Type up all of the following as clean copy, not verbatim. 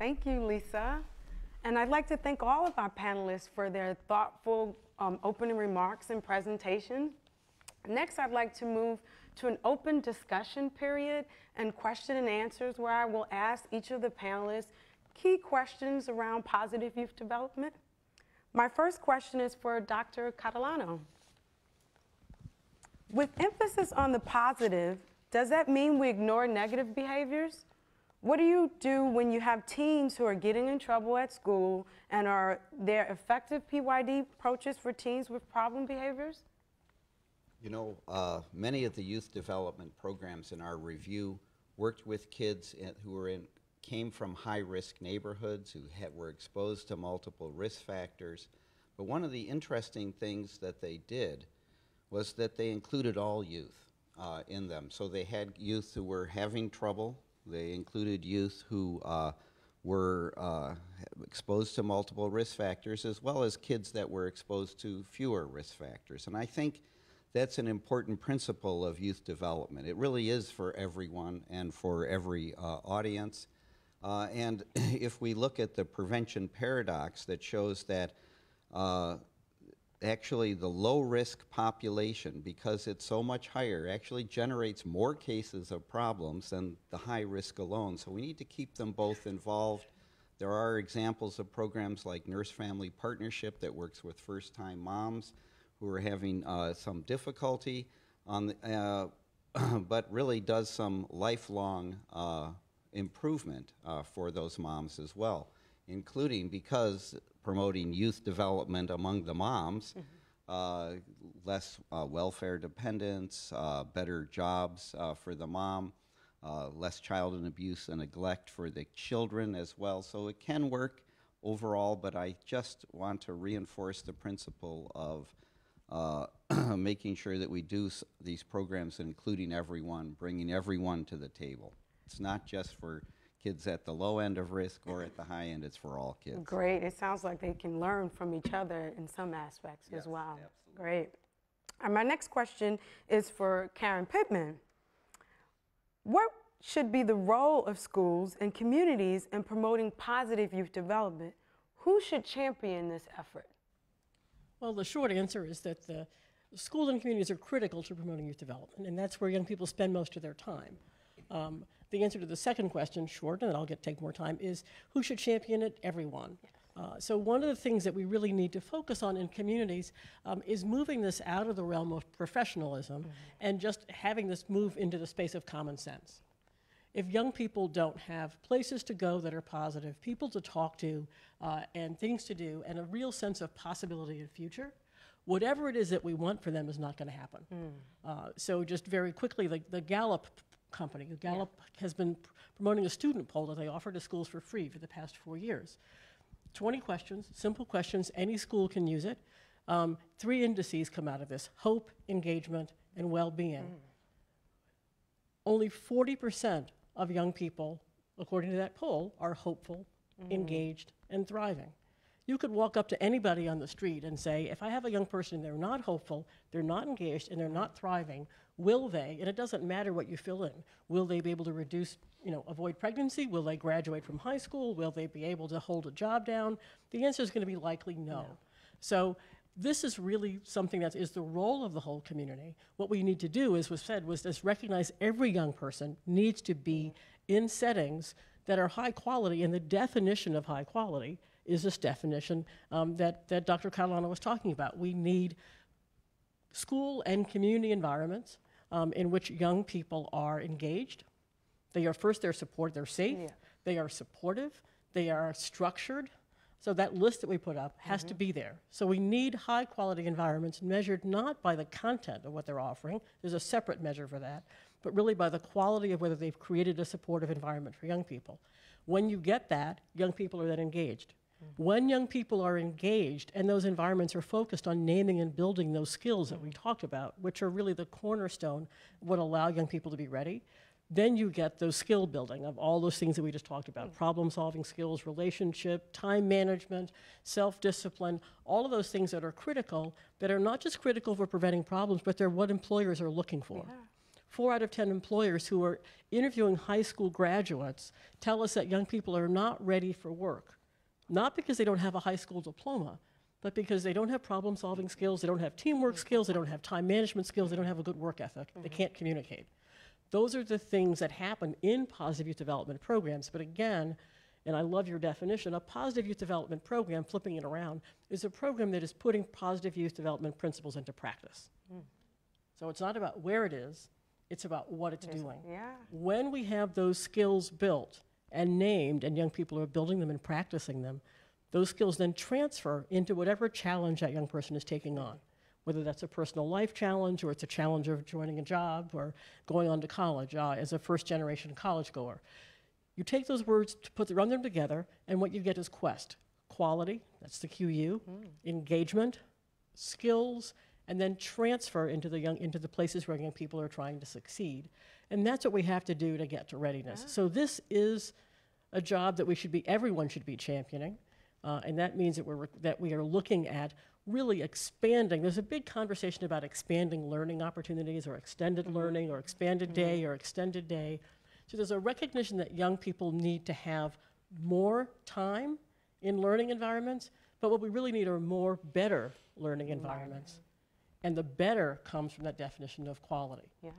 Thank you, Lisa. And I'd like to thank all of our panelists for their thoughtful opening remarks and presentation. Next, I'd like to move to an open discussion period and question and answers where I will ask each of the panelists key questions around positive youth development. My first question is for Dr. Catalano. With emphasis on the positive, does that mean we ignore negative behaviors? What do you do when you have teens who are getting in trouble at school, and are there effective PYD approaches for teens with problem behaviors? You know, many of the youth development programs in our review worked with kids who came from high-risk neighborhoods, who were exposed to multiple risk factors. But one of the interesting things that they did was that they included all youth in them. So they had youth who were having trouble. They included youth who were exposed to multiple risk factors, as well as kids that were exposed to fewer risk factors. And I think that's an important principle of youth development. It really is for everyone and for every audience. And if we look at the prevention paradox that shows that actually the low-risk population, because it's so much higher, actually generates more cases of problems than the high risk alone. So we need to keep them both involved. There are examples of programs like Nurse-Family Partnership that works with first-time moms who are having some difficulty, but really does some lifelong improvement for those moms as well, including because promoting youth development among the moms, less welfare dependence, better jobs for the mom, less child and abuse and neglect for the children as well. So it can work overall, but I just want to reinforce the principle of making sure that we do these programs including everyone, bringing everyone to the table. It's not just for kids at the low end of risk or at the high end, it's for all kids. Great. It sounds like they can learn from each other in some aspects as well. Absolutely. Great. And my next question is for Karen Pittman. What should be the role of schools and communities in promoting positive youth development? Who should champion this effort? Well, the short answer is that the schools and communities are critical to promoting youth development, and that's where young people spend most of their time. The answer to the second question, short, and I'll take more time, is who should champion it? Everyone. So one of the things that we really need to focus on in communities is moving this out of the realm of professionalism and just having this move into the space of common sense. If young people don't have places to go that are positive, people to talk to, and things to do, and a real sense of possibility and future, whatever it is that we want for them is not going to happen. So just very quickly, the Gallup company, Gallup has been promoting a student poll that they offer to schools for free for the past 4 years. 20 questions, simple questions, any school can use it. 3 indices come out of this: hope, engagement, and well-being. Only 40% of young people, according to that poll, are hopeful, engaged, and thriving. You could walk up to anybody on the street and say, if I have a young person and they're not hopeful, they're not engaged, and they're not thriving, will they, and it doesn't matter what you fill in, will they be able to reduce, avoid pregnancy? Will they graduate from high school? Will they be able to hold a job down? The answer is going to be likely no. So this is really something that is the role of the whole community. What we need to do, as was said, was just recognize every young person needs to be in settings that are high quality, and the definition of high quality is this definition that Dr. Catalano was talking about. We need school and community environments in which young people are engaged. They are they're safe, they are supportive, they are structured. So that list that we put up has to be there. So we need high quality environments measured not by the content of what they're offering, there's a separate measure for that, but really by the quality of whether they've created a supportive environment for young people. When you get that, young people are then engaged. When young people are engaged and those environments are focused on naming and building those skills that we talked about, which are really the cornerstone of what allow young people to be ready, then you get those skill building of all those things that we just talked about, problem-solving skills, relationship, time management, self-discipline, all of those things that are critical, that are not just critical for preventing problems, but they're what employers are looking for. 4 out of 10 employers who are interviewing high school graduates tell us that young people are not ready for work, not because they don't have a high school diploma, but because they don't have problem-solving skills, they don't have teamwork skills, they don't have time management skills, they don't have a good work ethic, they can't communicate. Those are the things that happen in positive youth development programs. But again, and I love your definition, a positive youth development program, flipping it around, is a program that is putting positive youth development principles into practice. So it's not about where it is, it's about what it's doing. Yeah. When we have those skills built and named, and young people are building them and practicing them, those skills then transfer into whatever challenge that young person is taking on, whether that's a personal life challenge or it's a challenge of joining a job or going on to college as a first-generation college goer. You take those words, run them together, and what you get is QUEST. Quality, that's the QU, engagement, skills, and then transfer into the places where young people are trying to succeed. And that's what we have to do to get to readiness. So this is a job that everyone should be championing. And that means that we are looking at really expanding. There's a big conversation about expanding learning opportunities or extended learning or expanded day or extended day. So there's a recognition that young people need to have more time in learning environments, but what we really need are more better learning environments. And the better comes from that definition of quality. Yeah,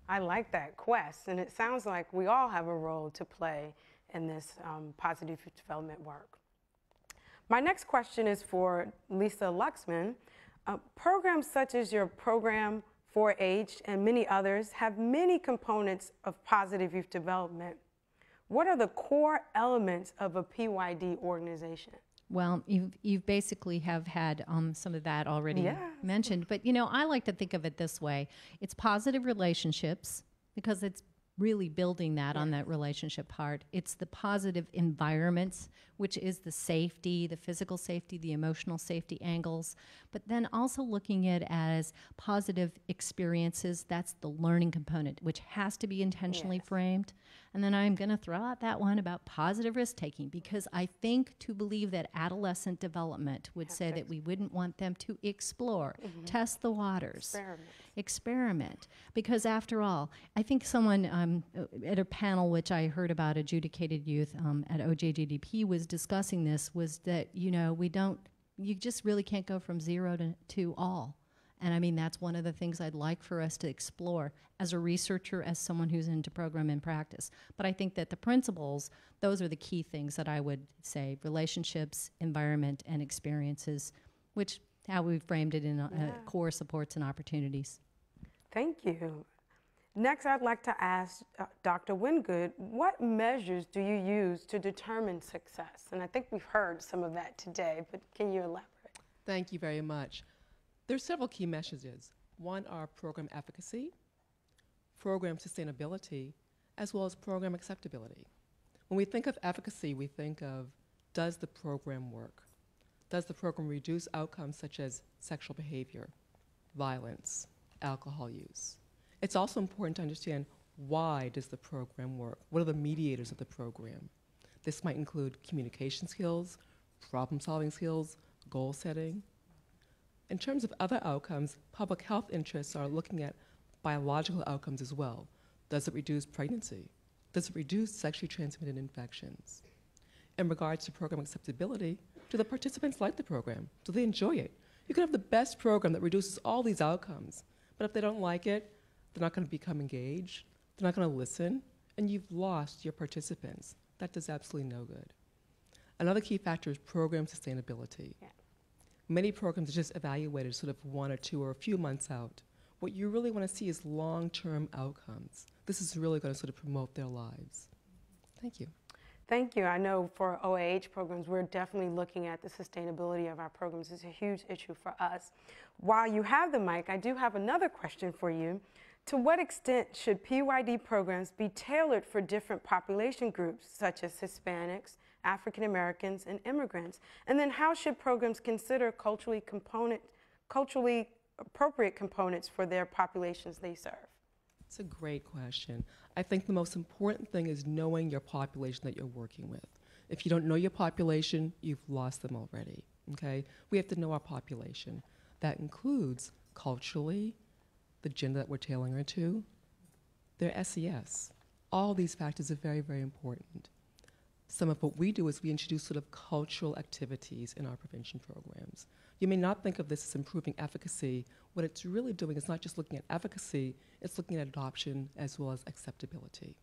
I like that quest, and it sounds like we all have a role to play in this positive youth development work. My next question is for Lisa Lauxman. Programs such as your program 4-H and many others have many components of positive youth development. What are the core elements of a PYD organization? Well, you've basically have had some of that already mentioned. But, you know, I like to think of it this way. It's positive relationships because it's really building that on that relationship part. It's the positive environments, which is the safety, the physical safety, the emotional safety angles, but then also looking at it as positive experiences. That's the learning component, which has to be intentionally framed. And then I'm going to throw out that one about positive risk-taking, because I think to believe that adolescent development would say that we wouldn't want them to explore, test the waters, experiment. Because after all, I think someone at a panel which I heard about adjudicated youth at OJGDP was discussing this, was that, you know, you just really can't go from zero to all. And I mean, that's one of the things I'd like for us to explore as a researcher, as someone who's into program and practice. But I think that the principles, those are the key things that I would say: relationships, environment, and experiences, which how we framed it in core supports and opportunities. Thank you. Next, I'd like to ask Dr. Wingood, what measures do you use to determine success? And I think we've heard some of that today, but can you elaborate? Thank you very much. There's several key messages. One are program efficacy, program sustainability, as well as program acceptability. When we think of efficacy, we think of, does the program work? Does the program reduce outcomes such as sexual behavior, violence, alcohol use? It's also important to understand, why does the program work? What are the mediators of the program? This might include communication skills, problem-solving skills, goal setting. In terms of other outcomes, public health interests are looking at biological outcomes as well. Does it reduce pregnancy? Does it reduce sexually transmitted infections? In regards to program acceptability, do the participants like the program? Do they enjoy it? You can have the best program that reduces all these outcomes, but if they don't like it, they're not going to become engaged, they're not going to listen, and you've lost your participants. That does absolutely no good. Another key factor is program sustainability. Yeah. Many programs are just evaluated sort of 1 or 2 or a few months out. What you really want to see is long-term outcomes. This is really going to sort of promote their lives. Thank you. Thank you. I know for OAH programs, we're definitely looking at the sustainability of our programs. It's a huge issue for us. While you have the mic, I do have another question for you. To what extent should PYD programs be tailored for different population groups, such as Hispanics, African Americans, and immigrants? And then how should programs consider culturally appropriate components for their populations they serve? It's a great question. I think the most important thing is knowing your population that you're working with. If you don't know your population, you've lost them already, okay? We have to know our population. That includes culturally, the gender that we're tailoring it to, their SES. All these factors are very, very important. Some of what we do is we introduce sort of cultural activities in our prevention programs. You may not think of this as improving efficacy. What it's really doing is not just looking at efficacy, it's looking at adoption as well as acceptability.